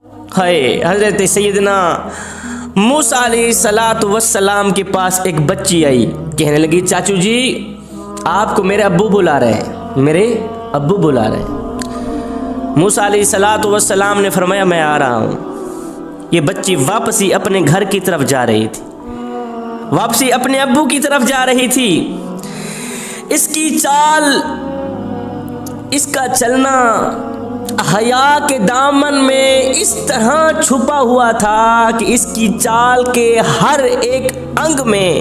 ہے حضرت سیدنا موسیٰ علیہ السلام کے پاس ایک بچی آئی، کہنے لگی چاچو جی آپ کو میرے ابو بلا رہے ہیں، میرے ابو بلا رہے ہیں۔ موسیٰ علیہ السلام نے فرمایا میں آ رہا ہوں۔ یہ بچی واپسی اپنے گھر کی طرف جا رہی تھی، واپسی اپنے ابو کی طرف جا رہی تھی۔ اس کی چال، اس کا چلنا حیا کے دامن میں اس طرح چھپا ہوا تھا کہ اس کی چال کے ہر ایک انگ میں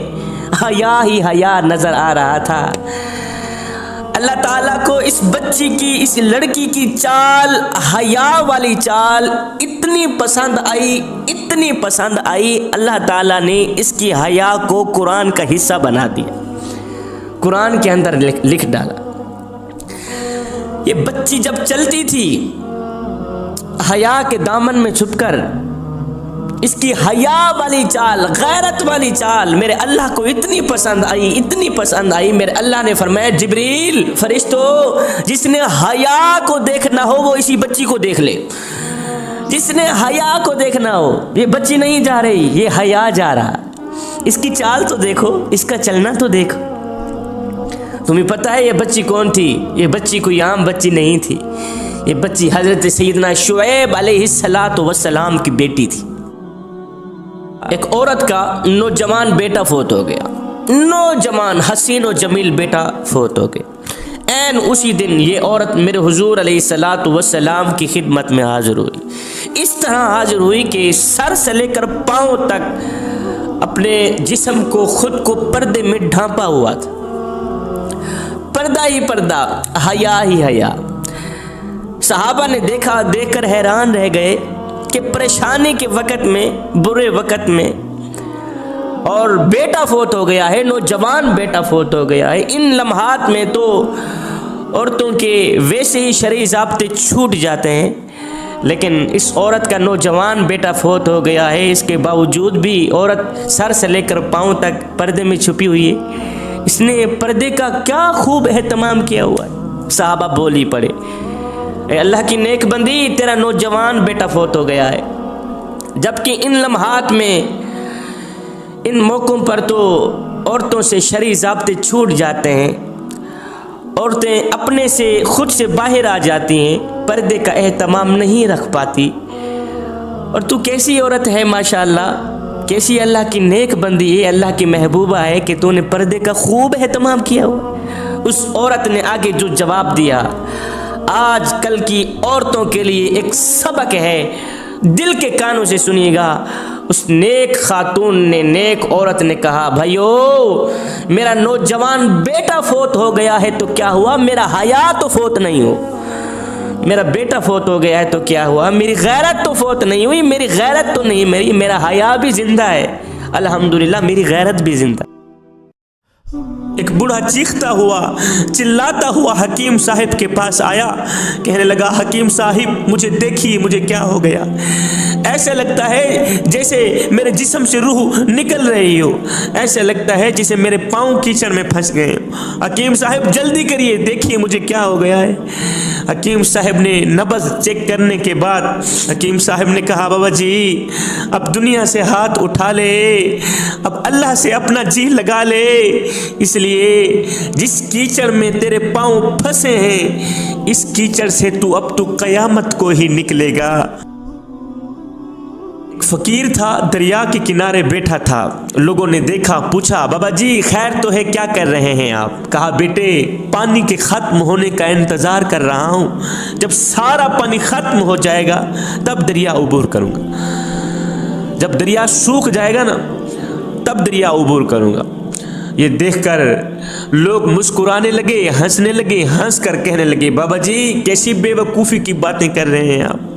حیا ہی حیا نظر آ رہا تھا۔ اللہ تعالیٰ کو اس بچی کی، اس لڑکی کی چال، حیا والی چال اتنی پسند آئی، اتنی پسند آئی، اللہ تعالیٰ نے اس کی حیا کو قرآن کا حصہ بنا دیا، قرآن کے اندر لکھ ڈالا۔ یہ بچی جب چلتی تھی حیا کے دامن میں چھپ کر، اس کی حیا والی چال، غیرت والی چال میرے اللہ کو اتنی پسند آئی، اتنی پسند آئی، میرے اللہ نے فرمایا جبریل فرشتو جس نے حیا کو دیکھنا ہو وہ اسی بچی کو دیکھ لے، جس نے حیا کو دیکھنا ہو۔ یہ بچی نہیں جا رہی، یہ حیا جا رہا، اس کی چال تو دیکھو، اس کا چلنا تو دیکھو۔ تمہیں پتہ ہے یہ بچی کون تھی؟ یہ بچی کوئی عام بچی نہیں تھی، یہ بچی حضرت سیدنا شعیب علیہ السلام کی بیٹی تھی۔ ایک عورت کا نوجوان بیٹا فوت ہو گیا، نوجوان حسین و جمیل بیٹا فوت ہو گیا۔ عین اسی دن یہ عورت میرے حضور علیہ السلام کی خدمت میں حاضر ہوئی۔ اس طرح حاضر ہوئی کہ سر سے لے کر پاؤں تک اپنے جسم کو، خود کو پردے میں ڈھانپا ہوا تھا، پردہ ہی پردہ، حیا ہی حیا۔ صحابہ نے دیکھا، دیکھ کر حیران رہ گئے کہ پریشانی کے وقت میں، برے وقت میں، اور بیٹا فوت ہو گیا ہے، نوجوان بیٹا فوت ہو گیا ہے، ان لمحات میں تو عورتوں کے ویسے ہی شرعی ضابطے چھوٹ جاتے ہیں، لیکن اس عورت کا نوجوان بیٹا فوت ہو گیا ہے، اس کے باوجود بھی عورت سر سے لے کر پاؤں تک پردے میں چھپی ہوئی ہے۔ اس نے پردے کا کیا خوب اہتمام کیا ہوا ہے۔ صحابہ بولی پڑے اے اللہ کی نیک بندی تیرا نوجوان بیٹا فوت ہو گیا ہے، جبکہ ان لمحات میں، ان موقعوں پر تو عورتوں سے شرعی ضابطے چھوٹ جاتے ہیں، عورتیں اپنے سے، خود سے باہر آ جاتی ہیں، پردے کا اہتمام نہیں رکھ پاتی۔ اور تو کیسی عورت ہے ماشاءاللہ، کیسی اللہ کی نیک بندی ہے، اللہ کی محبوبہ ہے کہ تو نے پردے کا خوب اہتمام کیا ہوا۔ اس عورت نے آگے جو جواب دیا آج کل کی عورتوں کے لیے ایک سبق ہے، دل کے کانوں سے سنیے گا۔ اس نیک خاتون نے، نیک عورت نے کہا بھائیو میرا نوجوان بیٹا فوت ہو گیا ہے تو کیا ہوا، میرا حیا تو فوت نہیں ہو۔ میرا بیٹا فوت ہو گیا ہے تو کیا ہوا، میری غیرت تو فوت نہیں ہوئی، میری غیرت تو نہیں میری، میرا حیا بھی زندہ ہے، الحمدللہ میری غیرت بھی زندہ۔ ایک بوڑھا چیختا ہوا، چلاتا ہوا حکیم صاحب کے پاس آیا، کہنے لگا حکیم صاحب مجھے دیکھیے، مجھے کیا ہو گیا، ایسے لگتا ہے جیسے میرے جسم سے روح نکل رہی ہو، ایسے لگتا ہے جیسے میرے پاؤں کیچڑ میں پھنس گئے ہوں، حکیم صاحب جلدی کریے، دیکھیے مجھے کیا ہو گیا ہے۔ حکیم صاحب نے نبض چیک کرنے کے بعد حکیم صاحب نے کہا بابا جی اب دنیا سے ہاتھ اٹھا لے، اب اللہ سے اپنا جی لگا لے، اس لیے جس کیچڑ میں تیرے پاؤں پھنسے ہیں اس کیچڑ سے اب تو قیامت کو ہی نکلے گا۔ ایک فقیر تھا، دریا کے کنارے بیٹھا تھا، لوگوں نے دیکھا، پوچھا بابا جی خیر تو ہے، کیا کر رہے ہیں آپ؟ کہا بیٹے پانی کے ختم ہونے کا انتظار کر رہا ہوں، جب سارا پانی ختم ہو جائے گا تب دریا عبور کروں گا، جب دریا سوکھ جائے گا نا تب دریا عبور کروں گا۔ یہ دیکھ کر لوگ مسکرانے لگے، ہنسنے لگے، ہنس کر کہنے لگے بابا جی کیسی بے وقوفی کی باتیں کر رہے ہیں آپ،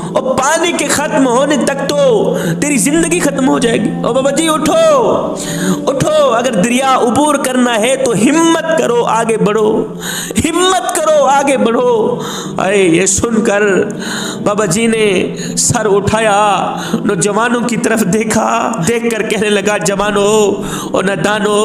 اور پانی کے ختم ہونے تک تو تیری زندگی ختم ہو جائے گی۔ اور بابا جی اٹھو اٹھو، اگر دریا عبور کرنا ہے تو ہمت کرو آگے بڑھو، ہمت کرو آگے بڑھو۔ اے یہ سن کر بابا جی نے سر اٹھایا، نوجوانوں کی طرف دیکھا، دیکھ کر کہنے لگا جوانو اور نادانو،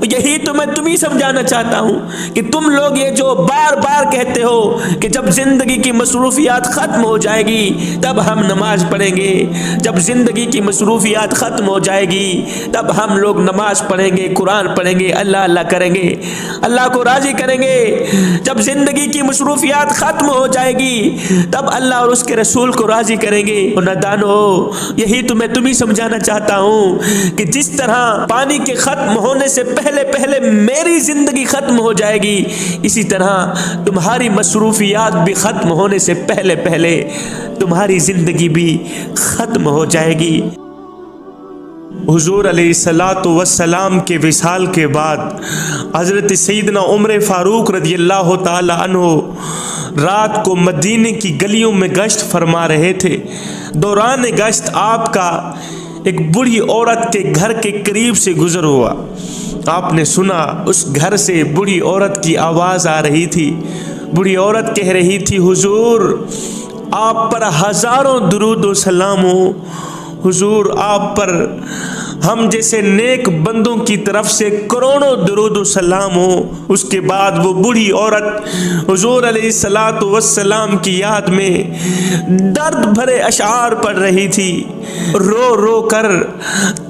یہی تو میں تمہیں سمجھانا چاہتا ہوں کہ تم لوگ یہ جو بار بار کہتے ہو کہ جب زندگی کی مصروفیات ختم ہو جائے گی تب ہم نماز پڑھیں گے، جب زندگی کی مصروفیات ختم ہو جائے گی تب ہم لوگ نماز پڑھیں گے، قرآن پڑھیں گے، اللہ اللہ کریں گے، اللہ کو راضی کریں گے۔ جب زندگی کی مصروفیات ختم ہو جائے گی تب اللہ اور اس کے رسول کو راضی کریں گے۔ نادانو، یہی تو میں تمہیں سمجھانا چاہتا ہوں کہ جس طرح پانی کے ختم ہونے سے پہلے پہلے میری زندگی ختم ہو جائے گی، اسی طرح تمہاری مصروفیات بھی ختم ہونے سے پہلے پہلے تمہاری زندگی بھی ختم ہو جائے گی۔ حضور علیہ الصلوۃ والسلام کے وصال کے بعد حضرت سیدنا عمر فاروق رضی اللہ تعالی عنہ رات کو مدینے کی گلیوں میں گشت فرما رہے تھے۔ دوران گشت آپ کا ایک بوڑھی عورت کے گھر کے قریب سے گزر ہوا۔ آپ نے سنا اس گھر سے بوڑھی عورت کی آواز آ رہی تھی۔ بوڑھی عورت کہہ رہی تھی، حضور آپ پر ہزاروں درود و سلام ہو، حضور آپ پر ہم جیسے نیک بندوں کی طرف سے کروڑوں درود و سلام ہو۔ اس کے بعد وہ بوڑھی عورت حضور علیہ الصلوۃ والسلام کی یاد میں درد بھرے اشعار پڑھ رہی تھی، رو رو کر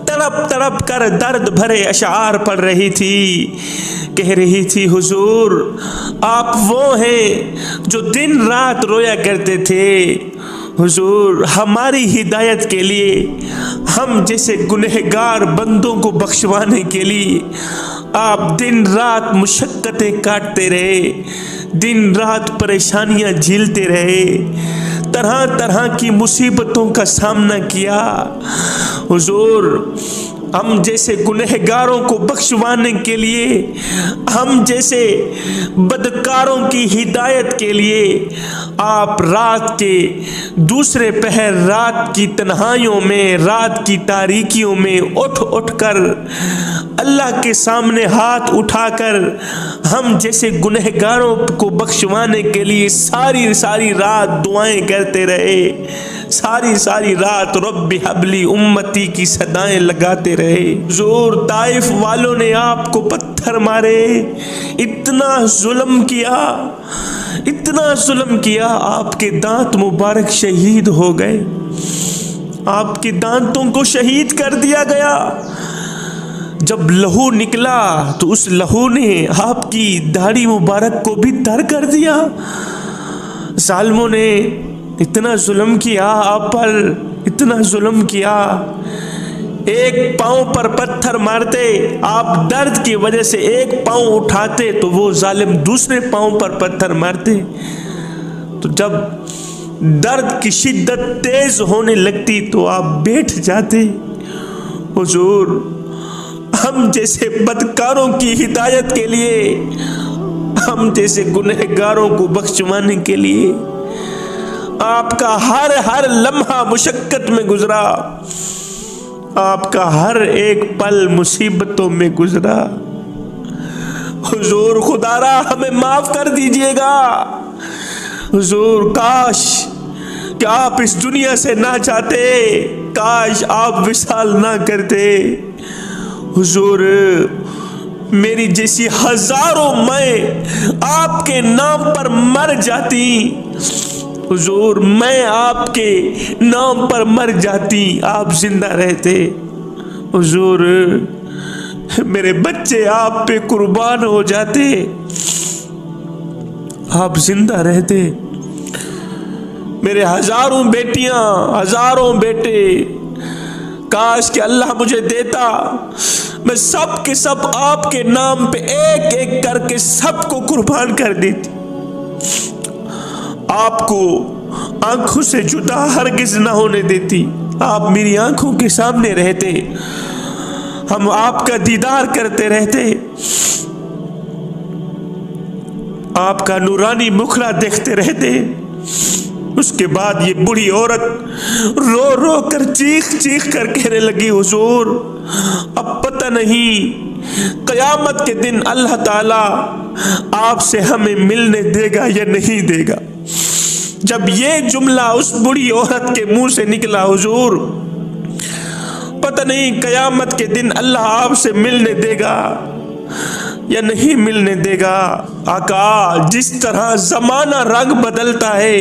تڑپ تڑپ کر درد بھرے اشعار پڑھ رہی تھی، کہہ رہی تھی، حضور آپ وہ ہیں جو دن رات رویا کرتے تھے، حضور ہماری ہدایت کے لیے، ہم جیسے گنہگار بندوں کو بخشوانے کے لیے آپ دن رات مشقتیں کاٹتے رہے، دن رات پریشانیاں جھیلتے رہے، طرح طرح کی مصیبتوں کا سامنا کیا۔ حضور ہم جیسے گنہگاروں کو بخشوانے کے لیے، ہم جیسے بدکاروں کی ہدایت کے لیے آپ رات کے دوسرے پہر، رات کی تنہائیوں میں، رات کی تاریکیوں میں اٹھ اٹھ کر اللہ کے سامنے ہاتھ اٹھا کر ہم جیسے گنہگاروں کو بخشوانے کے لیے ساری ساری رات دعائیں کرتے رہے، ساری ساری رات رب حبلی امتی کی صدائیں لگاتے رہے۔ حضور طائف والوں نے آپ کو پتھر مارے، اتنا ظلم کیا، اتنا ظلم کیا، آپ کے دانت مبارک شہید ہو گئے، آپ کے دانتوں کو شہید کر دیا گیا۔ جب لہو نکلا تو اس لہو نے آپ کی داڑھی مبارک کو بھی تر کر دیا۔ ظالموں نے اتنا ظلم کیا آپ پر، اتنا ظلم کیا، ایک پاؤں پر پتھر مارتے، آپ درد کی وجہ سے ایک پاؤں اٹھاتے تو وہ ظالم دوسرے پاؤں پر پتھر مارتے، تو جب درد کی شدت تیز ہونے لگتی تو آپ بیٹھ جاتے۔ حضور ہم جیسے بدکاروں کی ہدایت کے لیے، ہم جیسے گنہگاروں کو بخشوانے کے لیے آپ کا ہر لمحہ مشقت میں گزرا، آپ کا ہر ایک پل مصیبتوں میں گزرا۔ حضور خدا را ہمیں معاف کر دیجئے گا۔ حضور کاش کہ آپ اس دنیا سے نہ جاتے، کاش آپ وصال نہ کرتے۔ حضور میری جیسی ہزاروں میں آپ کے نام پر مر جاتی، حضور میں آپ کے نام پر مر جاتی، آپ زندہ رہتے۔ حضور میرے بچے آپ پہ قربان ہو جاتے، آپ زندہ رہتے۔ میرے ہزاروں بیٹیاں، ہزاروں بیٹے، کاش کہ اللہ مجھے دیتا، میں سب کے سب آپ کے نام پہ ایک ایک کر کے سب کو قربان کر دیتی، آپ کو آنکھوں سے جدا ہرگز نہ ہونے دیتی، آپ میری آنکھوں کے سامنے رہتے، ہم آپ کا دیدار کرتے رہتے، آپ کا نورانی مکھڑا دیکھتے رہتے۔ اس کے بعد یہ بڑی عورت رو رو کر چیخ چیخ کر کہنے لگی، حضور اب پتہ نہیں قیامت کے دن اللہ تعالیٰ آپ سے ہمیں ملنے دے گا یا نہیں دے گا۔ جب یہ جملہ اس بڑی عورت کے منہ سے نکلا، حضور پتہ نہیں قیامت کے دن اللہ آپ سے ملنے دے گا یا نہیں ملنے دے گا۔ آقا جس طرح زمانہ رنگ بدلتا ہے،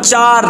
4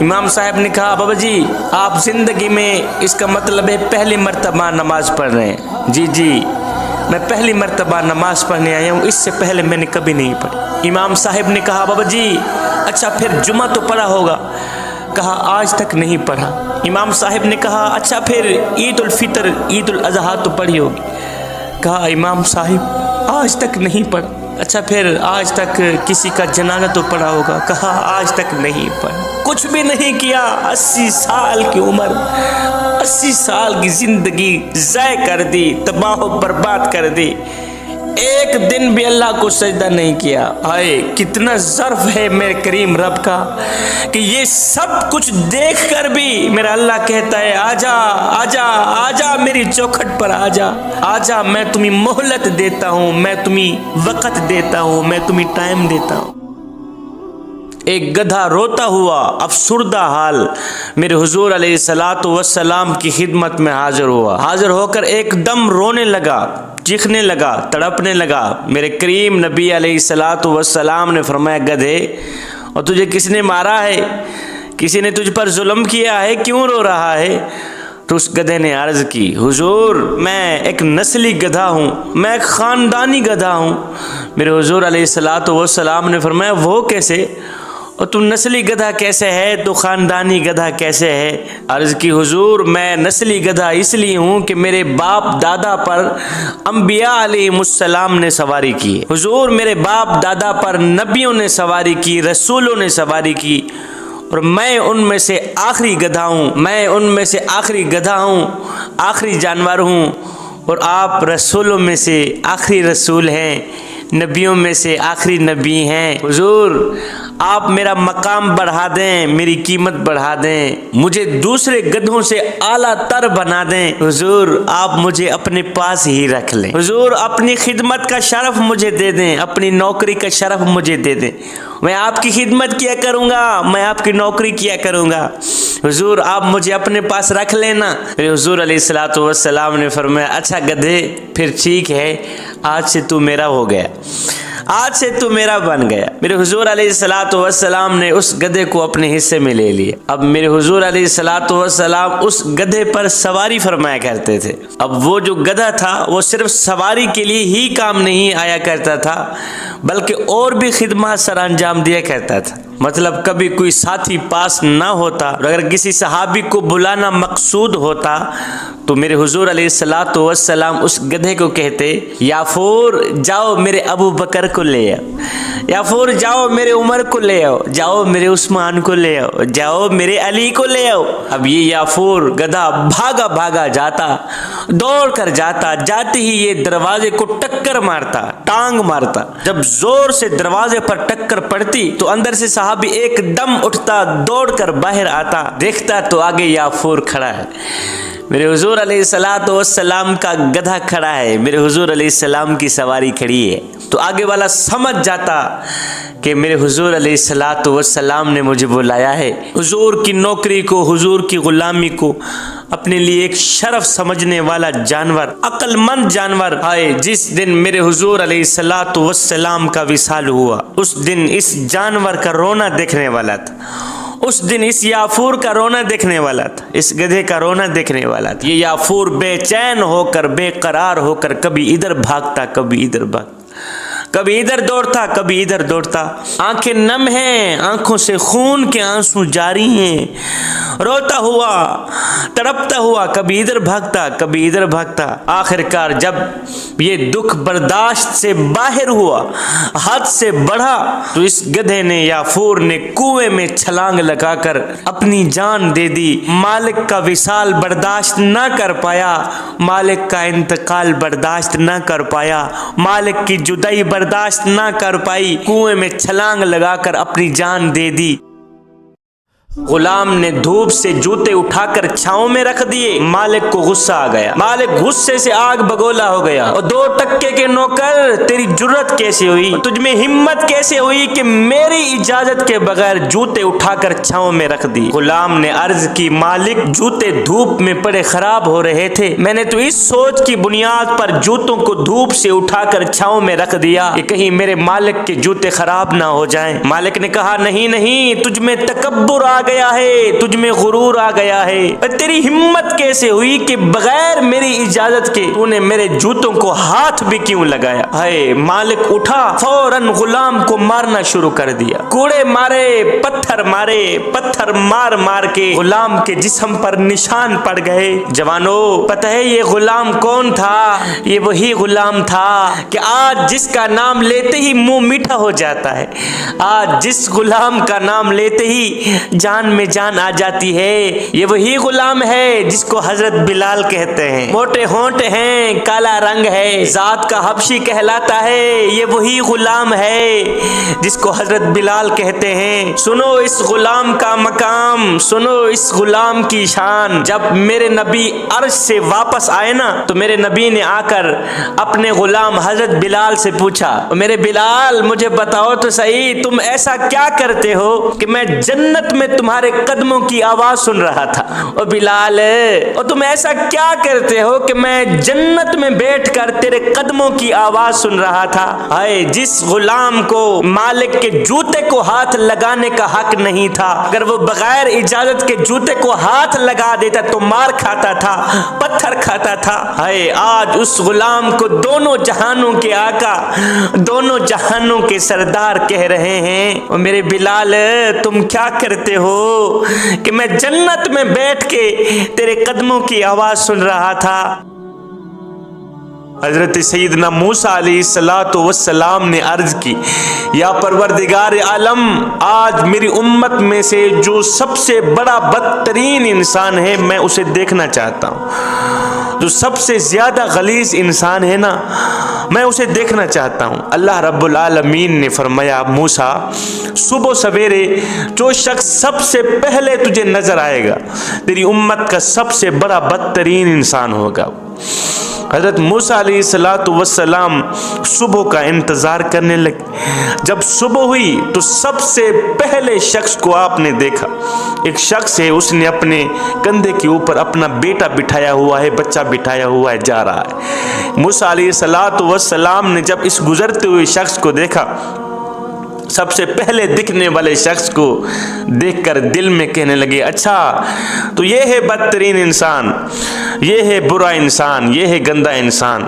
امام صاحب نے کہا بابا جی آپ زندگی میں اس کا مطلب ہے پہلی مرتبہ نماز پڑھ رہے ہیں؟ جی جی میں پہلی مرتبہ نماز پڑھنے آیا ہوں، اس سے پہلے میں نے کبھی نہیں پڑھی۔ امام صاحب نے کہا بابا جی اچھا پھر جمعہ تو پڑھا ہوگا؟ کہا آج تک نہیں پڑھا۔ امام صاحب نے کہا اچھا پھر عید الفطر عید الاضحیٰ تو پڑھی ہوگی؟ کہا امام صاحب آج تک نہیں پڑھا۔ اچھا پھر آج تک کسی کا جنازہ تو پڑھا ہوگا؟ کہا آج تک نہیں پڑھا۔ کچھ بھی نہیں کیا، 80 سال کی عمر، 80 سال کی زندگی ضائع کر دی، تباہ و برباد کر دی، ایک دن بھی اللہ کو سجدہ نہیں کیا۔ آئے کتنا ظرف ہے میرے کریم رب کا کہ یہ سب کچھ دیکھ کر بھی میرا اللہ کہتا ہے آجا آجا آجا میری چوکھٹ پر آجا آجا، میں تمہیں مہلت دیتا ہوں، میں تمہیں وقت دیتا ہوں، میں تمہیں ٹائم دیتا ہوں۔ ایک گدھا روتا ہوا افسردہ حال میرے حضور علیہ الصلوۃ والسلام کی خدمت میں حاضر ہوا۔ حاضر ہو کر ایک دم رونے لگا، چیخنے لگا، تڑپنے لگا۔ میرے کریم نبی علیہ الصلوۃ والسلام نے فرمایا گدھے اور تجھے کس نے مارا ہے؟ کسی نے تجھ پر ظلم کیا ہے؟ کیوں رو رہا ہے؟ تو اس گدھے نے عرض کی حضور میں ایک نسلی گدھا ہوں، میں ایک خاندانی گدھا ہوں۔ میرے حضور علیہ الصلوۃ والسلام نے فرمایا وہ کیسے؟ اور تو نسلی گدھا کیسے ہے؟ تو خاندانی گدھا کیسے ہے؟ عرض کی حضور میں نسلی گدھا اس لیے ہوں کہ میرے باپ دادا پر انبیاء علیہ السلام نے سواری کی ہے۔ حضور میرے باپ دادا پر نبیوں نے سواری کی، رسولوں نے سواری کی، اور میں ان میں سے آخری گدھا ہوں، میں ان میں سے آخری گدھا ہوں، آخری جانور ہوں، اور آپ رسولوں میں سے آخری رسول ہیں، نبیوں میں سے آخری نبی ہیں۔ حضور آپ میرا مقام بڑھا دیں، میری قیمت بڑھا دیں، مجھے دوسرے گدھوں سے اعلیٰ تر بنا دیں۔ حضور آپ مجھے اپنے پاس ہی رکھ لیں، حضور اپنی خدمت کا شرف مجھے دے دیں، اپنی نوکری کا شرف مجھے دے دیں، میں آپ کی خدمت کیا کروں گا، میں آپ کی نوکری کیا کروں گا۔ حضور آپ مجھے اپنے پاس رکھ لینا۔ میرے حضور علیہ الصلوۃ والسلام نے فرمایا اچھا گدھے پھر ٹھیک ہے، آج سے تو میرا ہو گیا، آج سے تو میرا بن گیا۔ میرے حضور علیہ الصلوۃ والسلام نے اس گدھے کو اپنے حصے میں لے لیا۔ اب میرے حضور علیہ الصلوۃ والسلام اس گدھے پر سواری فرمایا کرتے تھے۔ اب وہ جو گدھا تھا وہ صرف سواری کے لیے ہی کام نہیں آیا کرتا تھا، بلکہ اور بھی خدمات سر انجام دیا کرتا تھا۔ مطلب کبھی کوئی ساتھی پاس نہ ہوتا اور اگر کسی صحابی کو بلانا مقصود ہوتا تو میرے حضور علیہ الصلوۃ والسلام اس گدھے کو کہتے یافور جاؤ میرے ابو بکر کو لے آؤ، یافور جاؤ میرے عمر کو لے آؤ، جاؤ میرے عثمان کو لے آؤ، جاؤ میرے علی کو لے آؤ۔ اب یہ یافور گدھا بھاگا بھاگا جاتا، دوڑ کر جاتا، جاتے ہی یہ دروازے کو ٹکر مارتا، ٹانگ مارتا۔ جب زور سے دروازے پر ٹکر پڑتی تو اندر سے صحابی ایک دم اٹھتا، دوڑ کر باہر آتا، دیکھتا تو آگے یافور کھڑا ہے، میرے حضور علیہ الصلوۃ والسلام کا گدھا کھڑا ہے، میرے حضور علیہ السلام کی سواری کھڑی ہے۔ تو آگے والا سمجھ جاتا کہ میرے حضور علیہ الصلوۃ والسلام نے مجھے بلایا ہے۔ حضور کی نوکری کو، حضور کی غلامی کو اپنے لیے ایک شرف سمجھنے والا جانور، عقل مند جانور آئے۔ جس دن میرے حضور علیہ الصلوۃ والسلام کا وصال ہوا اس دن اس جانور کا رونا دیکھنے والا تھا، اس دن اس یافور کا رونا دیکھنے والا تھا، اس گدھے کا رونا دیکھنے والا تھا۔ یہ یافور بے چین ہو کر، بے قرار ہو کر کبھی ادھر بھاگتا، کبھی ادھر بھاگتا، کبھی ادھر دوڑتا، کبھی ادھر دوڑتا، آنکھیں نم ہیں، آنکھوں سے خون کے آنسو جاری ہیں، روتا ہوا، تڑپتا ہوا، کبھی ادھر بھاگتا، کبھی ادھر بھاگتا۔ آخر کار جب یہ دکھ برداشت سے باہر ہوا، حد سے بڑھا، تو اس گدھے نے، یافور نے کنویں میں چھلانگ لگا کر اپنی جان دے دی۔ مالک کا وصال برداشت نہ کر پایا، مالک کا انتقال برداشت نہ کر پایا، مالک کی جدائی برداشت نہ کر پائی، کنویں میں چھلانگ لگا کر اپنی جان دے دی۔ غلام نے دھوپ سے جوتے اٹھا کر چھاؤں میں رکھ دیے، مالک کو غصہ آ گیا، مالک غصے سے آگ بگولا ہو گیا، اور 2 ٹکے کے نوکر تیری جرت کیسے ہوئی، تجھ میں ہمت کیسے ہوئی کہ میری اجازت کے بغیر جوتے اٹھا کر چھاؤں میں رکھ دی۔ غلام نے عرض کی مالک جوتے دھوپ میں پڑے خراب ہو رہے تھے، میں نے تو اس سوچ کی بنیاد پر جوتوں کو دھوپ سے اٹھا کر چھاؤں میں رکھ دیا کہ کہیں میرے مالک کے جوتے خراب نہ ہو جائیں۔ مالک نے کہا نہیں نہیں، تجھ میں تکبر آ آ گیا ہے, تجھ میں غرور آ گیا ہے. تیری ہمت کیسے ہوئی کہ بغیر میری اجازت کے تو نے میرے جوتوں کو ہاتھ بھی کیوں لگایا؟ ہے مالک اٹھا, فوراً غلام کو مارنا شروع کر دیا. کوڑے مارے, پتھر مارے, پتھر مار مار کے غلام کے جسم پر نشان پڑ گئے. جوانوں, پتہ ہے یہ غلام کون تھا؟ یہ وہی غلام تھا کہ آج جس کا نام لیتے ہی منہ میٹھا ہو جاتا ہے, آج جس غلام کا نام لیتے ہی جان میں جان آ جاتی ہے. یہ وہی غلام ہے جس کو حضرت بلال کہتے ہیں. موٹے ہونٹ ہیں, کالا رنگ ہے, ذات کا حبشی کہلاتا ہے. یہ وہی غلام ہے جس کو حضرت بلال کہتے ہیں. سنو اس غلام کا مقام, سنو اس غلام کی شان. جب میرے نبی عرش سے واپس آئے نا تو میرے نبی نے آ کر اپنے غلام حضرت بلال سے پوچھا, میرے بلال مجھے بتاؤ تو صحیح, تم ایسا کیا کرتے ہو کہ میں جنت میں تمہارے قدموں کی آواز سن رہا تھا؟ او بلال, اور تم ایسا کیا کرتے ہو کہ میں جنت میں بیٹھ کر تیرے قدموں کی آواز سن رہا تھا؟ ہائے جس غلام کو مالک کے جوتے کو ہاتھ لگانے کا حق نہیں تھا, اگر وہ بغیر اجازت کے جوتے کو ہاتھ لگا دیتا تو مار کھاتا تھا, پتھر کھاتا تھا. ہائے آج اس غلام کو دونوں جہانوں کے آقا, دونوں جہانوں کے سردار کہہ رہے ہیں, اور میرے بلال تم کیا کرتے ہو کہ میں جنت میں بیٹھ کے تیرے قدموں کی آواز سن رہا تھا. حضرت سیدنا موسیٰ علیہ السلام نے عرض کی, یا پروردگار عالم, آج میری امت میں سے جو سب سے بڑا بدترین انسان ہے میں اسے دیکھنا چاہتا ہوں. جو سب سے زیادہ غلیظ انسان ہے نا, میں اسے دیکھنا چاہتا ہوں. اللہ رب العالمین نے فرمایا, موسیٰ صبح سویرے جو شخص سب سے پہلے تجھے نظر آئے گا تیری امت کا سب سے بڑا بدترین انسان ہوگا. حضرت موسیٰ علیہ السلام صبح کا انتظار کرنے لگے. جب صبح ہوئی تو سب سے پہلے شخص کو آپ نے دیکھا. ایک شخص ہے, اس نے اپنے کندھے کے اوپر اپنا بیٹا بٹھایا ہوا ہے, بچہ بٹھایا ہوا ہے, جا رہا ہے. موسیٰ علیہ السلام نے جب اس گزرتے ہوئے شخص کو دیکھا, سب سے پہلے دکھنے والے شخص کو دیکھ کر دل میں کہنے لگے, اچھا تو یہ ہے بدترین انسان, یہ ہے برا انسان, یہ ہے گندا انسان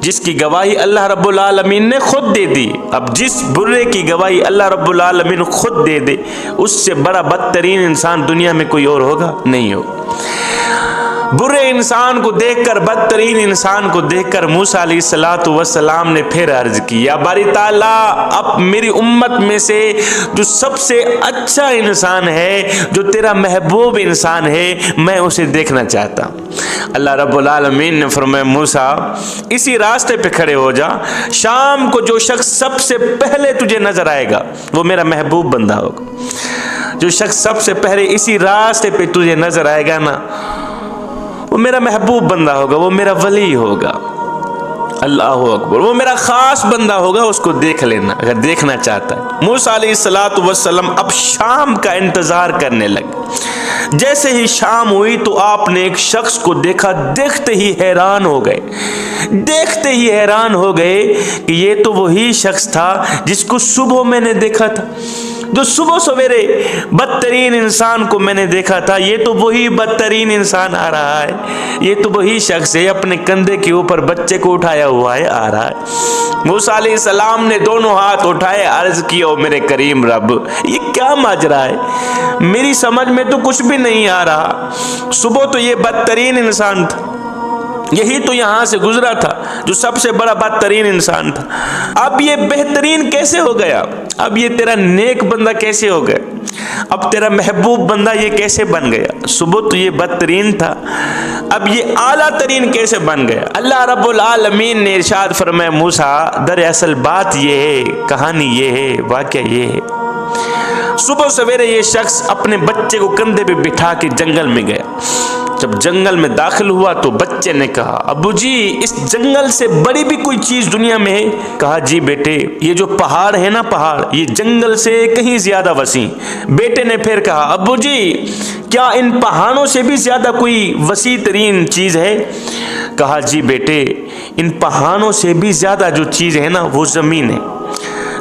جس کی گواہی اللہ رب العالمین نے خود دے دی. اب جس برے کی گواہی اللہ رب العالمین خود دے دے, اس سے بڑا بدترین انسان دنیا میں کوئی اور ہوگا نہیں ہو. برے انسان کو دیکھ کر, بدترین انسان کو دیکھ کر موسیٰ علیہ السلام نے پھر عرض کی, یا باری تعالیٰ, اب میری امت میں سے جو سب سے اچھا انسان ہے, جو تیرا محبوب انسان ہے, میں اسے دیکھنا چاہتا ہوں. اللہ رب العالمین نے فرمایا, موسیٰ اسی راستے پہ کھڑے ہو جا, شام کو جو شخص سب سے پہلے تجھے نظر آئے گا وہ میرا محبوب بندہ ہوگا. جو شخص سب سے پہلے اسی راستے پہ تجھے نظر آئے گا نا, وہ میرا محبوب بندہ ہوگا, وہ میرا ولی ہوگا. اللہ اکبر, وہ میرا خاص بندہ ہوگا, اس کو دیکھ لینا اگر دیکھنا چاہتا ہے. موسیٰ علیہ السلام اب شام کا انتظار کرنے لگے. جیسے ہی شام ہوئی تو آپ نے ایک شخص کو دیکھا, دیکھتے ہی حیران ہو گئے, دیکھتے ہی حیران ہو گئے کہ یہ تو وہی شخص تھا جس کو صبح میں نے دیکھا تھا. جو صبح سویرے بدترین انسان کو میں نے دیکھا تھا, یہ تو وہی بدترین انسان آ رہا ہے, یہ تو وہی شخص ہے, اپنے کندھے کے اوپر بچے کو اٹھایا ہوا ہے, آ رہا ہے. موسیٰ علیہ السلام نے دونوں ہاتھ اٹھائے, عرض کیا, او میرے کریم رب, یہ کیا ماجرا ہے, میری سمجھ میں تو کچھ بھی نہیں آ رہا. صبح تو یہ بدترین انسان تھا, یہی تو یہاں سے گزرا تھا جو سب سے بڑا بدترین انسان تھا, اب یہ بہترین کیسے ہو گیا, اب یہ تیرا نیک بندہ کیسے ہو گیا, اب تیرا محبوب بندہ یہ کیسے بن گیا. صبح تو یہ بدترین تھا, اب یہ اعلیٰ ترین کیسے بن گیا. اللہ رب العالمین نے ارشاد فرمایا, موسیٰ دراصل بات یہ ہے, کہانی یہ ہے, واقعہ یہ ہے. صبح سویرے یہ شخص اپنے بچے کو کندھے پہ بٹھا کے جنگل میں گیا. جب جنگل میں داخل ہوا تو بچے نے کہا, ابو جی اس جنگل سے بڑی بھی کوئی چیز دنیا میں ہے؟ کہا, جی بیٹے یہ جو پہاڑ ہے نا, پہاڑ یہ جنگل سے کہیں زیادہ وسیع. بیٹے نے پھر کہا, ابو جی کیا ان پہاڑوں سے بھی زیادہ کوئی وسیع ترین چیز ہے؟ کہا, جی بیٹے ان پہاڑوں سے بھی زیادہ جو چیز ہے نا وہ زمین ہے.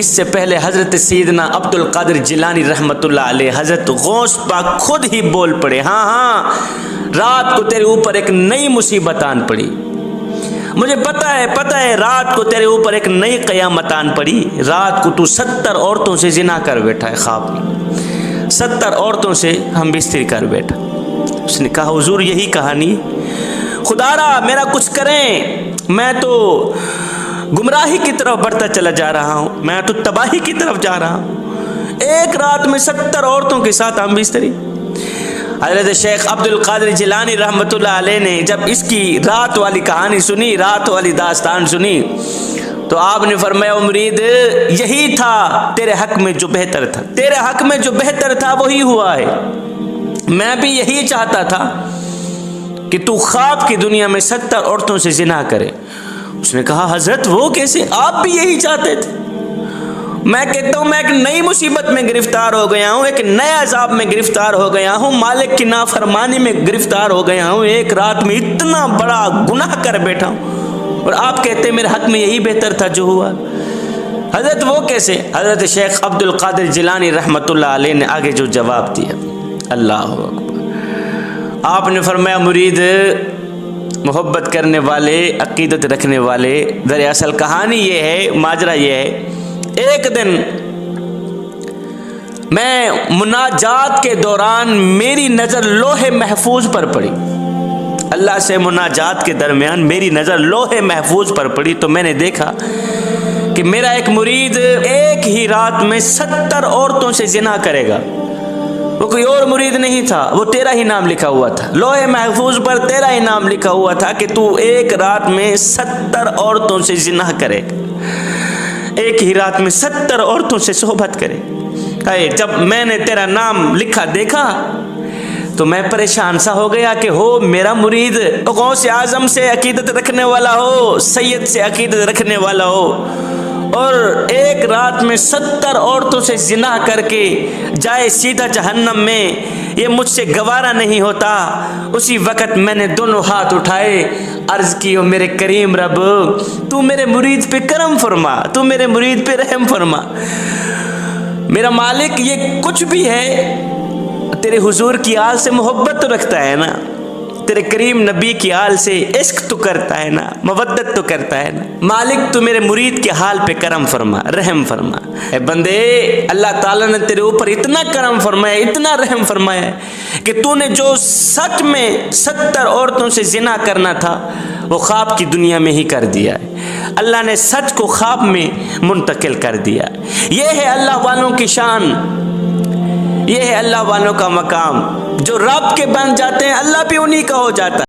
اس سے پہلے حضرت سیدنا عبد القادر جیلانی رحمۃ اللہ علیہ، حضرت غوث پاک خود ہی بول پڑے، ہاں رات کو تیرے اوپر ایک نئی مصیبت آن پڑی، مجھے پتہ ہے رات کو تیرے اوپر ایک نئی قیامت آن پڑی، رات کو تو 70 عورتوں سے زنا کر بیٹھا ہے، خواب میں 70 عورتوں سے ہم بستری کر بیٹھا۔ اس نے کہا حضور یہی کہانی، خدا را میرا کچھ کریں، میں تو گمراہی کی طرف بڑھتا چلا جا رہا ہوں، میں تو تباہی کی طرف جا رہا ہوں، ایک رات میں 70 عورتوں کے ساتھ ہم بستری۔ حضرت شیخ عبد القادر جیلانی رحمۃ اللہ علیہ نے جب اس کی رات والی کہانی سنی، رات والی داستان سنی، تو آپ نے فرمایا مرید یہی تھا تیرے حق میں جو بہتر تھا، تیرے حق میں جو بہتر تھا وہی ہوا ہے، میں بھی یہی چاہتا تھا کہ تو خواب کی دنیا میں 70 عورتوں سے زنا کرے۔ اس نے کہا حضرت وہ کیسے، آپ بھی یہی چاہتے تھے؟ میں کہتا ہوں میں ایک نئی مصیبت میں گرفتار ہو گیا ہوں، ایک نئے عذاب میں گرفتار ہو گیا ہوں، مالک کی نافرمانی میں گرفتار ہو گیا ہوں، ایک رات میں اتنا بڑا گناہ کر بیٹھا ہوں، اور آپ کہتے ہیں میرے حق میں یہی بہتر تھا جو ہوا۔ حضرت وہ کیسے؟ حضرت شیخ عبد القادر جیلانی رحمۃ اللہ علیہ نے آگے جو جواب دیا، اللہ اکبر، آپ نے فرمایا مرید محبت کرنے والے، عقیدت رکھنے والے، دراصل کہانی یہ ہے، ماجرا یہ ہے، ایک دن میں مناجات کے دوران میری نظر لوح محفوظ پر پڑی، اللہ سے مناجات کے درمیان میری نظر لوح محفوظ پر پڑی، تو میں نے دیکھا کہ میرا ایک مرید ایک ہی رات میں 70 عورتوں سے زنا کرے گا، وہ کوئی اور مرید نہیں تھا، وہ تیرا ہی نام لکھا ہوا تھا، لوح محفوظ پر تیرا ہی نام لکھا ہوا تھا کہ تو ایک رات میں 70 عورتوں سے زنا کرے، ایک ہی رات میں 70 عورتوں سے صحبت کرے۔ جب میں نے تیرا نام لکھا دیکھا تو میں پریشان سا ہو گیا کہ ہو میرا مرید غوث اعظم سے عقیدت رکھنے والا ہو، سید سے عقیدت رکھنے والا ہو، اور ایک رات میں 70 عورتوں سے زنا کر کے جائے سیدھا جہنم میں، یہ مجھ سے گوارا نہیں ہوتا۔ اسی وقت میں نے دونوں ہاتھ اٹھائے، عرض کی او میرے کریم رب تو میرے مرید پہ کرم فرما، تو میرے مرید پہ رحم فرما، میرا مالک یہ کچھ بھی ہے تیرے حضور کی آل سے محبت تو رکھتا ہے نا، تیرے کریم نبی کی آل سے عشق تو کرتا ہے نا، مودت تو کرتا ہے نا، مالک تو میرے مرید کے حال پہ کرم فرما، رحم فرما۔ اے بندے اللہ تعالیٰ نے تیرے اوپر اتنا کرم فرمایا، اتنا رحم فرمایا ہے کہ تو نے جو سچ میں 70 عورتوں سے زنا کرنا تھا وہ خواب کی دنیا میں ہی کر دیا ہے، اللہ نے سچ کو خواب میں منتقل کر دیا۔ یہ ہے اللہ والوں کی شان، یہ ہے اللہ والوں کا مقام، جو رب کے بن جاتے ہیں اللہ بھی انہی کا ہو جاتا ہے۔